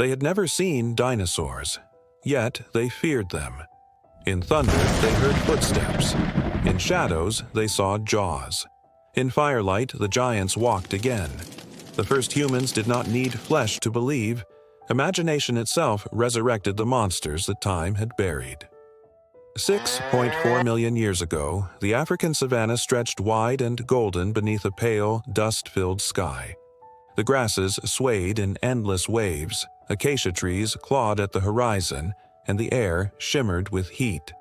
They had never seen dinosaurs, yet they feared them. In thunder, they heard footsteps. In shadows, they saw jaws. In firelight, the giants walked again. The first humans did not need flesh to believe. Imagination itself resurrected the monsters that time had buried. 6.4 million years ago, the African savanna stretched wide and golden beneath a pale, dust-filled sky. The grasses swayed in endless waves, acacia trees clawed at the horizon, and the air shimmered with heat.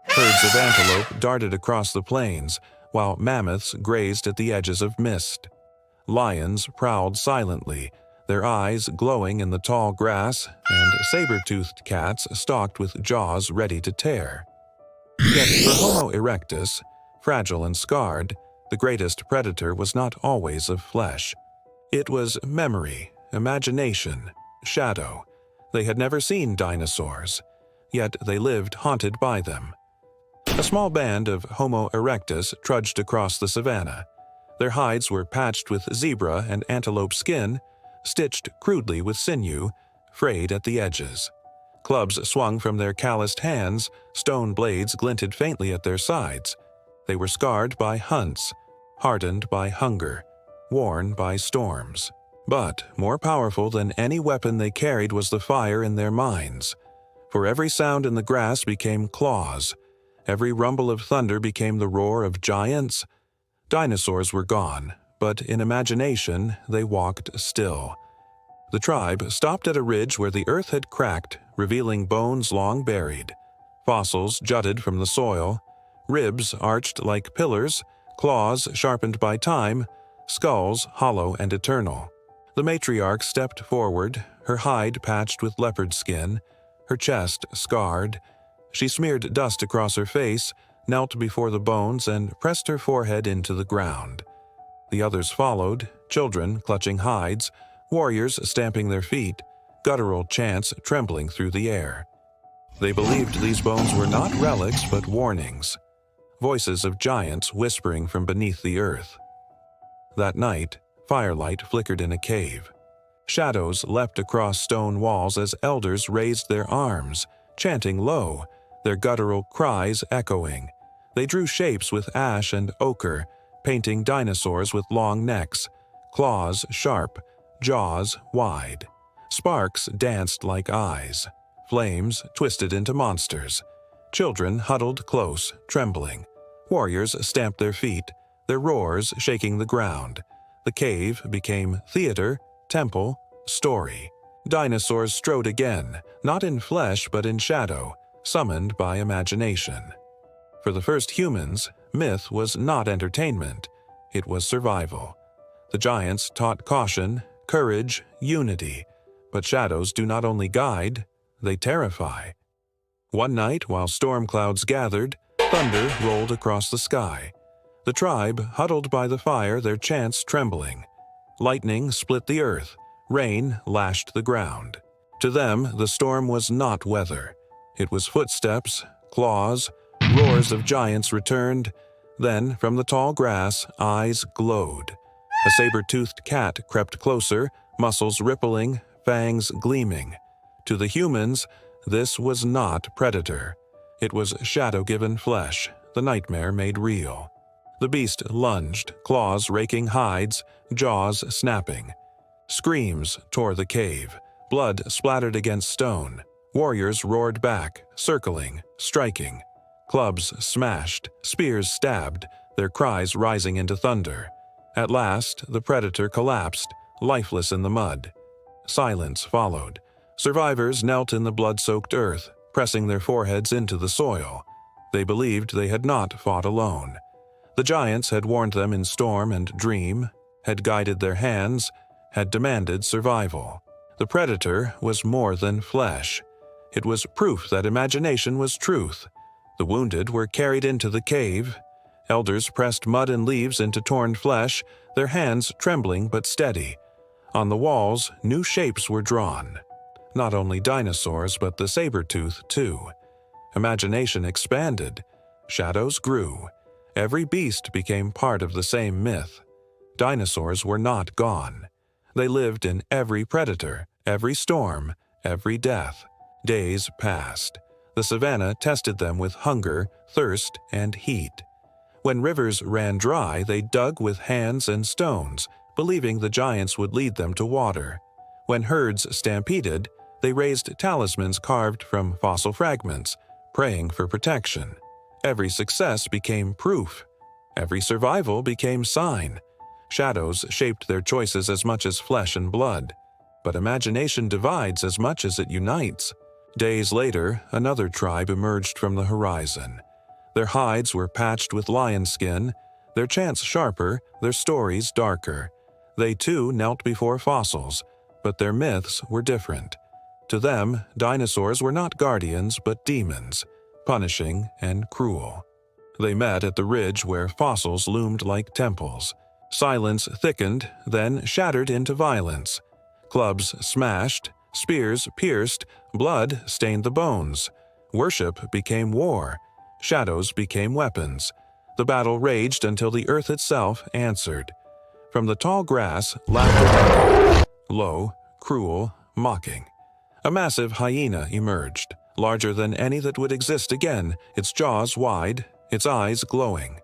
Herds of antelope darted across the plains, while mammoths grazed at the edges of mist. Lions prowled silently, their eyes glowing in the tall grass, and saber-toothed cats stalked with jaws ready to tear. Yet for Homo erectus, fragile and scarred, the greatest predator was not always of flesh. It was memory, imagination, shadow. They had never seen dinosaurs, yet they lived haunted by them. A small band of Homo erectus trudged across the savanna. Their hides were patched with zebra and antelope skin, stitched crudely with sinew, frayed at the edges. Clubs swung from their calloused hands, stone blades glinted faintly at their sides. They were scarred by hunts, hardened by hunger, worn by storms. But more powerful than any weapon they carried was the fire in their minds. For every sound in the grass became claws. Every rumble of thunder became the roar of giants. Dinosaurs were gone, but in imagination they walked still. The tribe stopped at a ridge where the earth had cracked, revealing bones long buried. Fossils jutted from the soil, ribs arched like pillars, claws sharpened by time, skulls hollow and eternal. The matriarch stepped forward, her hide patched with leopard skin, her chest scarred. She smeared dust across her face, knelt before the bones, and pressed her forehead into the ground. The others followed, children clutching hides, warriors stamping their feet, guttural chants trembling through the air. They believed these bones were not relics but warnings, voices of giants whispering from beneath the earth. That night, firelight flickered in a cave. Shadows leapt across stone walls as elders raised their arms, chanting low, their guttural cries echoing. They drew shapes with ash and ochre, painting dinosaurs with long necks, claws sharp, jaws wide. Sparks danced like eyes. Flames twisted into monsters. Children huddled close, trembling. Warriors stamped their feet, their roars shaking the ground. The cave became theater, temple, story. Dinosaurs strode again, not in flesh but in shadow, summoned by imagination. For the first humans, myth was not entertainment, it was survival. The giants taught caution, courage, unity, but shadows do not only guide, they terrify. One night, while storm clouds gathered, thunder rolled across the sky. The tribe huddled by the fire, their chants trembling. Lightning split the earth, rain lashed the ground. To them, the storm was not weather. It was footsteps, claws, roars of giants returned. Then, from the tall grass, eyes glowed. A saber-toothed cat crept closer, muscles rippling, fangs gleaming. To the humans, this was not predator. It was shadow-given flesh, the nightmare made real. The beast lunged, claws raking hides, jaws snapping. Screams tore the cave. Blood splattered against stone. Warriors roared back, circling, striking. Clubs smashed, spears stabbed, their cries rising into thunder. At last, the predator collapsed, lifeless in the mud. Silence followed. Survivors knelt in the blood-soaked earth, pressing their foreheads into the soil. They believed they had not fought alone. The giants had warned them in storm and dream, had guided their hands, had demanded survival. The predator was more than flesh. It was proof that imagination was truth. The wounded were carried into the cave. Elders pressed mud and leaves into torn flesh, their hands trembling but steady. On the walls, new shapes were drawn. Not only dinosaurs, but the saber-tooth, too. Imagination expanded. Shadows grew. Every beast became part of the same myth. Dinosaurs were not gone. They lived in every predator, Every storm, every death. Days passed. The savanna tested them with hunger, thirst, and heat. When rivers ran dry, they dug with hands and stones, believing the giants would lead them to water. When herds stampeded, they raised talismans carved from fossil fragments, praying for protection. Every success became proof. Every survival became sign. Shadows shaped their choices as much as flesh and blood. But imagination divides as much as it unites. Days later, another tribe emerged from the horizon. Their hides were patched with lion skin, their chants sharper, their stories darker. They too knelt before fossils, but their myths were different. To them, dinosaurs were not guardians but demons, punishing and cruel. They met at the ridge where fossils loomed like temples. Silence thickened, then shattered into violence. Clubs smashed, spears pierced, blood stained the bones. Worship became war. Shadows became weapons. The battle raged until the earth itself answered. From the tall grass, laughter echoed, low, cruel, mocking. A massive hyena emerged, larger than any that would exist again, its jaws wide, its eyes glowing.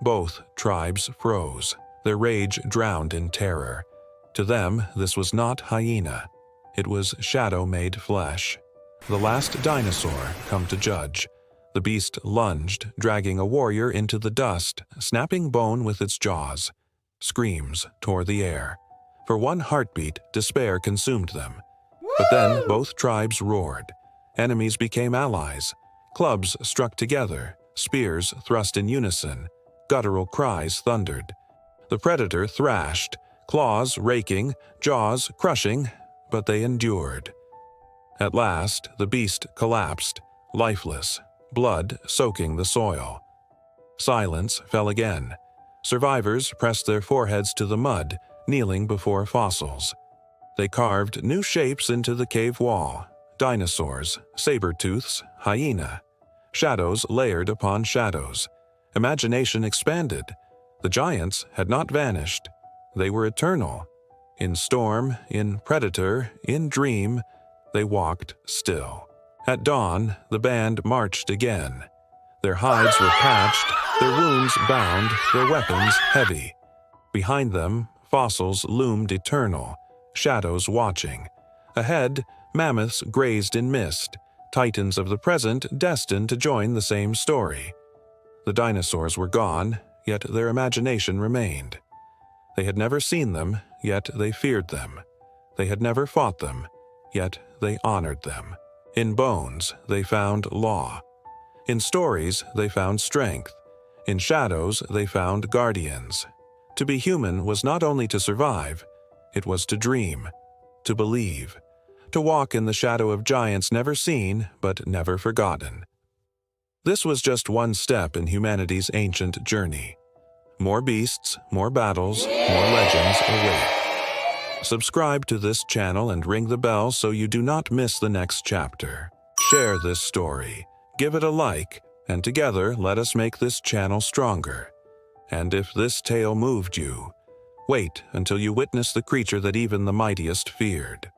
Both tribes froze, their rage drowned in terror. To them, this was not hyena. It was shadow-made flesh. The last dinosaur come to judge. The beast lunged, dragging a warrior into the dust, snapping bone with its jaws. Screams tore the air. For one heartbeat, despair consumed them. But then both tribes roared. Enemies became allies. Clubs struck together, spears thrust in unison. Guttural cries thundered. The predator thrashed, claws raking, jaws crushing, but they endured. At last, the beast collapsed, lifeless, blood soaking the soil. Silence fell again. Survivors pressed their foreheads to the mud, kneeling before fossils. They carved new shapes into the cave wall: dinosaurs, saber-tooths, hyena. Shadows layered upon shadows. Imagination expanded. The giants had not vanished. They were eternal. In storm, in predator, in dream, they walked still. At dawn, the band marched again. Their hides were patched, their wounds bound, their weapons heavy. Behind them, fossils loomed eternal, shadows watching. Ahead, mammoths grazed in mist, titans of the present destined to join the same story. The dinosaurs were gone, yet their imagination remained. They had never seen them, yet they feared them. They had never fought them, yet they honored them. In bones, they found law. In stories, they found strength. In shadows, they found guardians. To be human was not only to survive, it was to dream, to believe, to walk in the shadow of giants never seen but never forgotten. This was just one step in humanity's ancient journey. More beasts, more battles, more legends await. Subscribe to this channel and ring the bell so you do not miss the next chapter. Share this story, give it a like, and together let us make this channel stronger. And if this tale moved you, wait until you witness the creature that even the mightiest feared.